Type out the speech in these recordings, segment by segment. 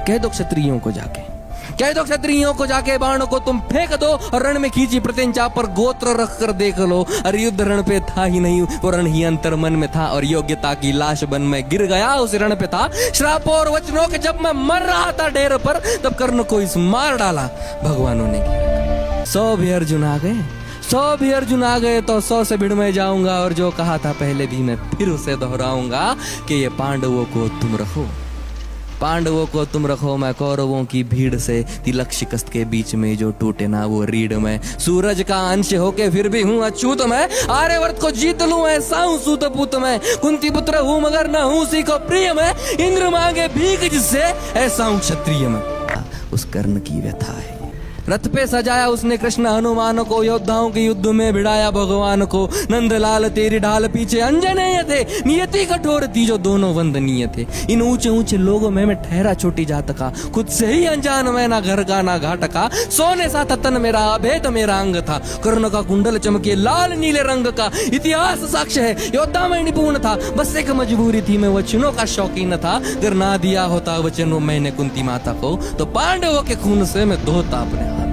कह दो क्षत्रियों को जाके, कह दो क्षत्रियों को जाके बाण को तुम फेंक दो और रण में खींची प्रत्यंचा पर गोत्र रख कर देख लो। अरे युद्ध रण पे था ही नहीं, वो रण ही अंतर मन में था और योग्यता की लाश बन में गिर गया उस रण पे था। श्रापों और वचनों के जब मैं मर रहा था ढेर पर, तब कर्ण को इस मार डाला भगवानों ने। 100 भी अर्जुन आ गए, 100 भी अर्जुन आ गए तो 100 से भिड़ में जाऊंगा। और जो कहा था पहले भी मैं फिर उसे दोहराऊंगा कि ये पांडवों को तुम रखो, पांडवों को तुम रखो, मैं कौरवों की भीड़ से तिलक शिकस्त के बीच में जो टूटे ना वो रीढ़ में। सूरज का अंश होके फिर भी हूँ अछूत मैं, आर्यवर्त को जीत लूं ऐसा हूँ सूत पुत मैं। कुंती पुत्र हूँ मगर न हूँ उसी को प्रिय मैं, इंद्र मांगे भीख जिससे ऐसा हूँ क्षत्रिय मैं। उस कर्ण की व्यथा है। रथ पे सजाया उसने कृष्ण हनुमान को, योद्धाओं के युद्ध में भिड़ाया भगवान को। नंदलाल तेरी ढाल पीछे अंजनेय थे, नियति कठोर थी जो दोनों वंदनीय थे। इन ऊंचे ऊंचे लोगों में मैं ठहरा छोटी जात का, खुद से ही अनजान मैं ना घर का ना घाट का। सोने सा तन मेरा अभेद मेरा अंग था, कर्ण का कुंडल चमके लाल नीले रंग का। इतिहास साक्ष्य है योद्धा में निपुण था, बस एक मजबूरी थी मैं वचनों का शौकीन था। अगर ना दिया होता वचनों मैंने कुंती माता को, तो पांडवों के खून से मैं धोता अपने हाथ।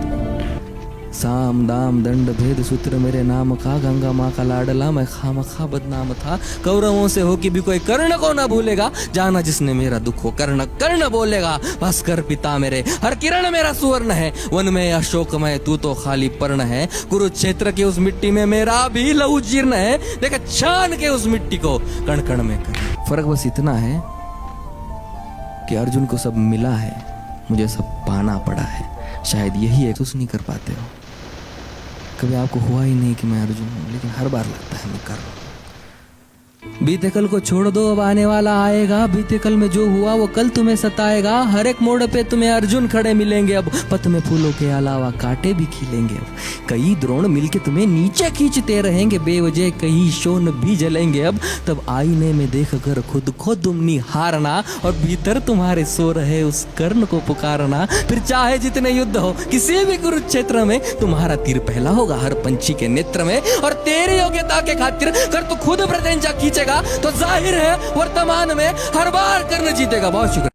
साम दाम दंड भेद सूत्र मेरे नाम का, गंगा माँ का लाडला मैं खामखा बदनाम था। कौरवों से हो कि भी कोई कर्ण को ना भूलेगा, जाना जिसने मेरा दुख हो कर्ण कर्ण बोलेगा। भास्कर पिता मेरे हर किरण मेरा सुवर्ण है, वन में अशोक में तू तो खाली पर्ण है। कुरुक्षेत्र की उस मिट्टी में मेरा भी लहू जीर्ण है, देख छान के उस मिट्टी को कण कण में कर। फर्क बस इतना है कि अर्जुन को सब मिला है, मुझे सब पाना पड़ा है। शायद यही महसूस नहीं कर पाते हो। कभी आपको हुआ ही नहीं कि मैं अर्जुन हूं, लेकिन हर बार लगता है मैं कर रहा हूं। बीते कल को छोड़ दो अब आने वाला आएगा, बीते कल में जो हुआ वो कल तुम्हें सताएगा। हर एक मोड़ पे तुम्हें अर्जुन खड़े मिलेंगे, अब पथ में फूलों के अलावा कांटे भी खिलेंगे। अब कई द्रोण मिलके तुम्हें नीचे खींचते रहेंगे, बेवजह कई शोन भी जलेंगे। अब तब आईने में देख कर खुद को तुम निहारना, और भीतर तुम्हारे सो रहे उस कर्ण को पुकारना। फिर चाहे जितने युद्ध हो किसी भी कुरुक्षेत्र में, तुम्हारा तीर पहला होगा हर पंछी के नेत्र में। और तेरी योग्यता के खातिर कर तू खुद प्रत्यंचा खींचेगा, तो जाहिर है वर्तमान में हर बार कर्ण जीतेगा। बहुत शुक्रिया।